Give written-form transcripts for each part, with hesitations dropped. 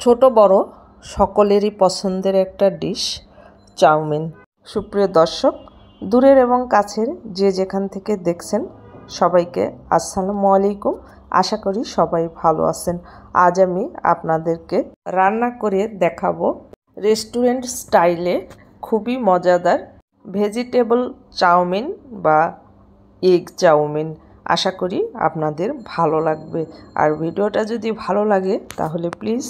ছোট বড় সকলেরই পছন্দের একটা ডিশ চাউমিন। সুপ্রিয় দর্শক, দূরের এবং কাছের যে যেখান থেকে দেখছেন সবাইকে আসসালামু আলাইকুম। আশা করি সবাই ভালো আছেন। আজ আমি আপনাদেরকে রান্না করে দেখাবো রেস্টুরেন্ট স্টাইলে খুবই মজাদার ভেজিটেবল চাউমিন বা এগ চাউমিন। আশা করি আপনাদের ভালো লাগবে। আর ভিডিওটা যদি ভালো লাগে তাহলে প্লিজ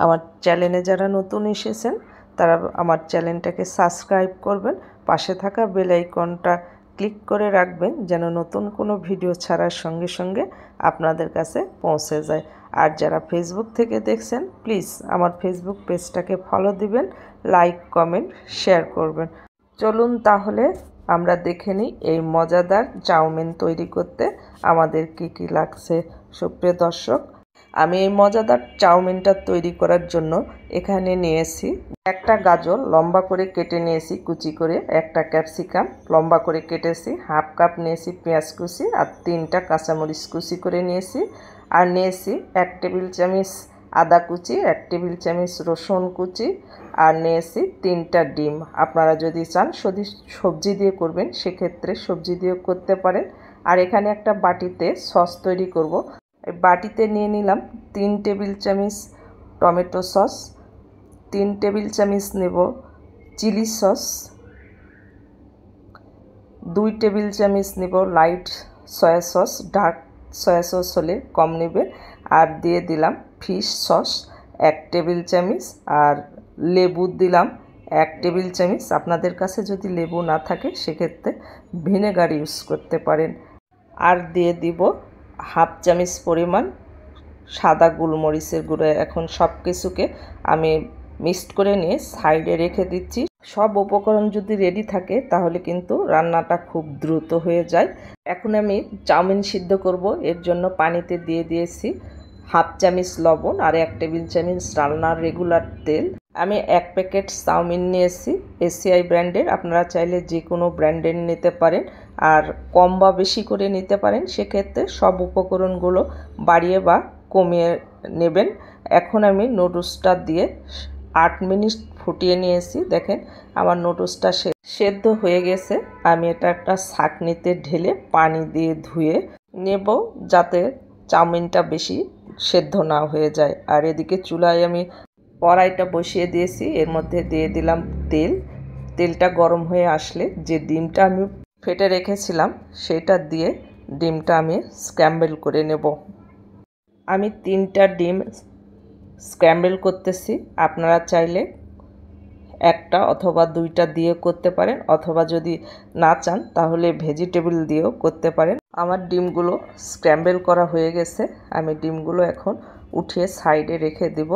আমার চ্যানেলে যারা নতুন এসেছেন তারা আমার চ্যানেলটাকে সাবস্ক্রাইব করবেন, পাশে থাকা বেল আইকনটা ক্লিক করে রাখবেন যেন নতুন কোনো ভিডিও ছাড়ার সঙ্গে সঙ্গে আপনাদের কাছে পৌঁছে যায়। আর যারা ফেসবুক থেকে দেখছেন প্লিজ আমার ফেসবুক পেজটাকে ফলো দিবেন, লাইক কমেন্ট শেয়ার করবেন। চলুন তাহলে আমরা দেখে নিই এই মজাদার চাউমিন তৈরি করতে আমাদের কি লাগছে। সুপ্রিয় দর্শক, আমি এই মজাদার চাউমিনটা তৈরি করার জন্য এখানে নিয়েছি একটা গাজর লম্বা করে কেটে নিয়েছি কুচি করে, একটা ক্যাপসিকাম লম্বা করে কেটেছি, হাফ কাপ নিয়েছি পেঁয়াজ কুচি, আর 3টা কাঁচামরিচ কুচি করে নিয়েছি, আর নিয়েছি 1 টেবিল চামচ আদা কুচি, 1 টেবিল চামচ রসুন কুচি, আর নিয়েছি 3টা ডিম। আপনারা যদি চান সবজি দিয়ে করবেন সেক্ষেত্রে সবজি দিয়েও করতে পারেন। আর এখানে একটা বাটিতে সস তৈরি করব। এই বাটিতে নিয়ে নিলাম 3 টেবিল চামচ টমেটো সস, 3 টেবিল চামচ নেব চিলি সস, 2 টেবিল চামচ নেব light soya sauce, dark soya sauce হলে কম নেবে, আর দিয়ে দিলাম ফিশ সস 1 টেবিল চামচ, আর লেবু দিলাম 1 টেবিল চামচ। আপনাদের কাছে যদি লেবু না থাকে সেক্ষেত্রে ভিনেগার ইউজ করতে পারেন। আর দিয়ে দিব হাফ চামচ পরিমাণ সাদা গোলমরিচের গুঁড়ো। এখন সব কিছুকে আমি মিক্সড করে নিয়ে সাইডে রেখে দিচ্ছি। সব উপকরণ যদি রেডি থাকে তাহলে কিন্তু রান্নাটা খুব দ্রুত হয়ে যায়। এখন আমি চাউমিন সিদ্ধ করব, এর জন্য পানিতে দিয়ে দিয়েছি হাফ চামচ লবণ আর 1 টেবিল চামচ রান্নার রেগুলার তেল। আমি 1 প্যাকেট চাউমিন নিয়েছি এসিআই ব্র্যান্ডের, আপনারা চাইলে যে কোনো ব্র্যান্ডের নিতে পারেন, আর কম বা বেশি করে নিতে পারেন, সেক্ষেত্রে সব উপকরণগুলো বাড়িয়ে বা কমিয়ে নেবেন। এখন আমি নুডলসটা দিয়ে 8 মিনিট ফুটিয়ে নিয়েছি। দেখেন আমার নুডলসটা সেদ্ধ হয়ে গেছে। আমি এটা একটা ছাঁকনিতে ঢেলে পানি দিয়ে ধুয়ে নেব যাতে চাউমিনটা বেশি সেদ্ধ না হয়ে যায়। আর এদিকে চুলায় আমি কড়াইটা বসিয়ে দিয়েছি, এর মধ্যে দিয়ে দিলাম তেল। তেলটা গরম হয়ে আসলে যে ডিমটা আমি ফেটে রেখেছিলাম সেটা দিয়ে ডিমটা আমি স্ক্র্যাম্বল করে নেব। আমি 3টা ডিম স্ক্র্যাম্বল করতেছি। আপনারা চাইলে 1টা অথবা 2টা দিয়ে করতে পারেন, অথবা যদি না চান তাহলে ভেজিটেবল দিয়েও করতে পারেন। আমার ডিমগুলো স্ক্র্যাম্বল করা হয়ে গেছে। আমি ডিমগুলো এখন উঠিয়ে সাইডে রেখে দিব।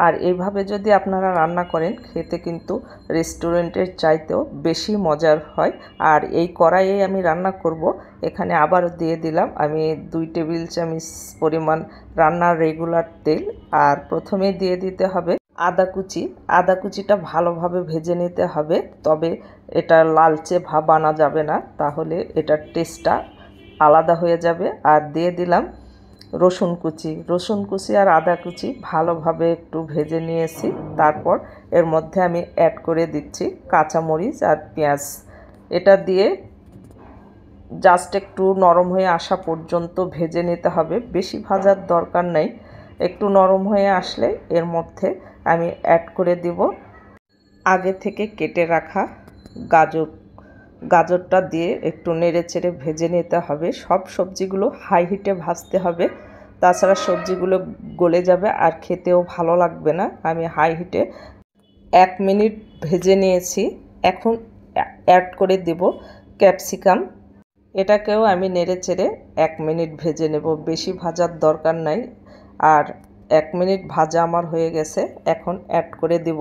আর এইভাবে যদি আপনারা রান্না করেন খেতে কিন্তু রেস্টুরেন্টের চাইতেও বেশি মজার হয়। আর এই কড়াইয়ে আমি রান্না করব। এখানে আবার দিয়ে দিলাম আমি 2 টেবিল চামচ পরিমাণ রান্নার রেগুলার তেল। আর প্রথমে দিয়ে দিতে হবে আদা কুচি। আদা কুচিটা ভালোভাবে ভেজে নিতে হবে, তবে এটা লালচে ভাব আনা যাবে না, তাহলে এটার টেস্টটা আলাদা হয়ে যাবে। আর দিয়ে দিলাম রসুন কুচি আর আদা কুচি ভালোভাবে একটু ভেজে নিয়েছি। তারপর এর মধ্যে আমি অ্যাড করে দিচ্ছি কাঁচামরিচ আর পেঁয়াজ। এটা দিয়ে জাস্ট একটু নরম হয়ে আসা পর্যন্ত ভেজে নিতে হবে, বেশি ভাজার দরকার নেই। একটু নরম হয়ে আসলে এর মধ্যে আমি অ্যাড করে দিব আগে থেকে কেটে রাখা গাজরটা দিয়ে একটু নেড়েচেড়ে ভেজে নিতে হবে। সব সবজিগুলো হাই হিটে ভাজতে হবে, তাছাড়া সবজিগুলো গলে যাবে আর খেতেও ভালো লাগবে না। আমি হাই হিটে 1 মিনিট ভেজে নিয়েছি। এখন অ্যাড করে দেব ক্যাপসিকাম। এটাকেও আমি নেড়েচেড়ে 1 মিনিট ভেজে নেব, বেশি ভাজার দরকার নাই। আর 1 মিনিট ভাজা আমার হয়ে গেছে। এখন অ্যাড করে দেব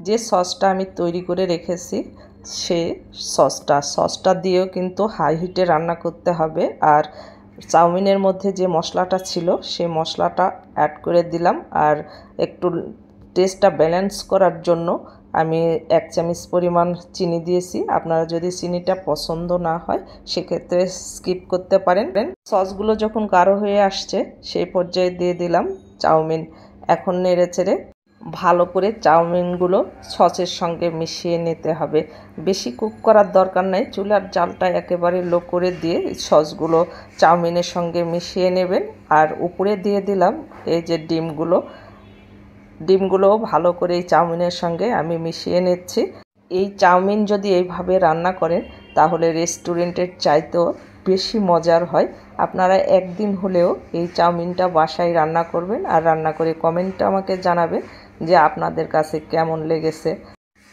যে সসটা আমি তৈরি করে রেখেছি সে সসটা দিয়েও কিন্তু হাই হিটে রান্না করতে হবে। আর চাউমিনের মধ্যে যে মশলাটা ছিল সেই মশলাটা অ্যাড করে দিলাম। আর একটু টেস্টটা ব্যালেন্স করার জন্য আমি 1 চামচ পরিমাণ চিনি দিয়েছি। আপনারা যদি চিনিটা পছন্দ না হয় সেক্ষেত্রে স্কিপ করতে পারেন। সসগুলো যখন গাঢ় হয়ে আসছে সেই পর্যায়ে দিয়ে দিলাম চাউমিন। এখন নেড়েচেড়ে ভালো করে চাউমিনগুলো সসের সঙ্গে মিশিয়ে নিতে হবে। বেশি কুক করার দরকার নেই, চুলার জালটা একেবারে লো করে দিয়ে সসগুলো চাউমিনের সঙ্গে মিশিয়ে নেবেন। আর উপরে দিয়ে দিলাম এই যে ডিমগুলোও ভালো করে এই চাউমিনের সঙ্গে আমি মিশিয়ে নিচ্ছি। এই চাউমিন যদি এইভাবে রান্না করেন তাহলে রেস্টুরেন্টের চাইতেও বেশি মজার হয়। আপনারা একদিন হলেও এই চাউমিনটা বাসায় রান্না করবেন আর রান্না করে কমেন্টে আমাকে জানাবেন যে আপনাদের কাছে কেমন লেগেছে।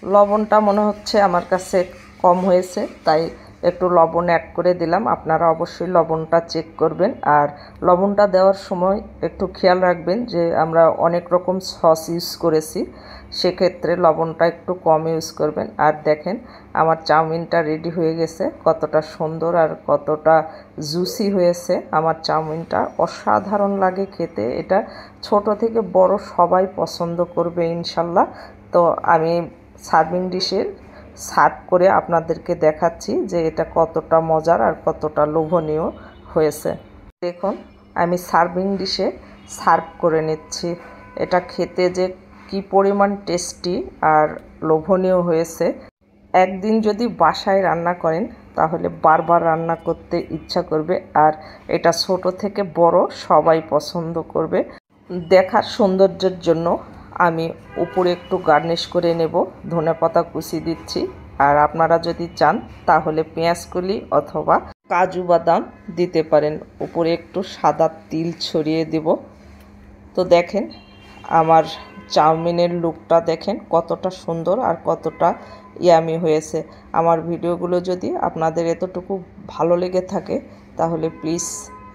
লবণটা মনে হচ্ছে আমার কাছে কম হয়েছে, তাই একটু লবণ অ্যাড করে দিলাম। আপনারা অবশ্যই লবণটা চেক করবেন, আর লবণটা দেওয়ার সময় একটু খেয়াল রাখবেন যে আমরা অনেক রকম সস ইউজ করেছি, সেক্ষেত্রে লবণটা একটু কম ইউজ করবেন। আর দেখেন আমার চাউমিনটা রেডি হয়ে গেছে, কতটা সুন্দর আর কতটা জুসি হয়েছে। আমার চাউমিনটা অসাধারণ লাগে খেতে, এটা ছোট থেকে বড় সবাই পছন্দ করবে ইনশাল্লাহ। তো আমি সার্ভিং ডিশে সার্ভ করে আপনাদেরকে দেখাচ্ছি যে এটা কতটা মজার আর কতটা লোভনীয় হয়েছে। দেখুন আমি সার্ভিং ডিশে সার্ভ করে নিচ্ছি। এটা খেতে যে কি পরিমাণ টেস্টি আর লোভনীয় হয়েছে। একদিন যদি বাসায় রান্না করেন তাহলে বারবার রান্না করতে ইচ্ছা করবে, আর এটা ছোট থেকে বড় সবাই পছন্দ করবে। দেখার সৌন্দর্যের জন্য আমি উপরে একটু গার্নিশ করে নেব, ধনেপাতা কুচি দিচ্ছি। আর আপনারা যদি চান তাহলে পেঁয়াজকলি অথবা কাজু বাদাম দিতে পারেন। উপরে একটু সাদা তিল ছড়িয়ে দেব। তো দেখেন আমার চাউমিনের লুকটা দেখেন কতটা সুন্দর আর কতটা ইয়ামি হয়েছে। আমার ভিডিওগুলো যদি আপনাদের এতটুকু ভালো লেগে থাকে তাহলে প্লিজ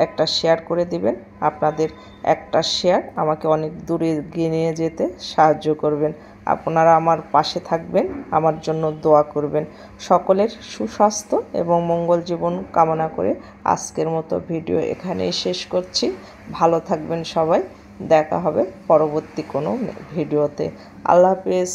একটা শেয়ার করে দিবেন। আপনাদের একটা শেয়ার আমাকে অনেক দূরে এগিয়ে নিয়ে যেতে সাহায্য করবেন। আপনারা আমার পাশে থাকবেন, আমার জন্য দোয়া করবেন। সকলের সুস্বাস্থ্য এবং মঙ্গল জীবন কামনা করে আজকের মতো ভিডিও এখানেই শেষ করছি। ভালো থাকবেন সবাই, দেখা হবে পরবর্তী কোনো ভিডিওতে। আল্লাহ হাফেজ।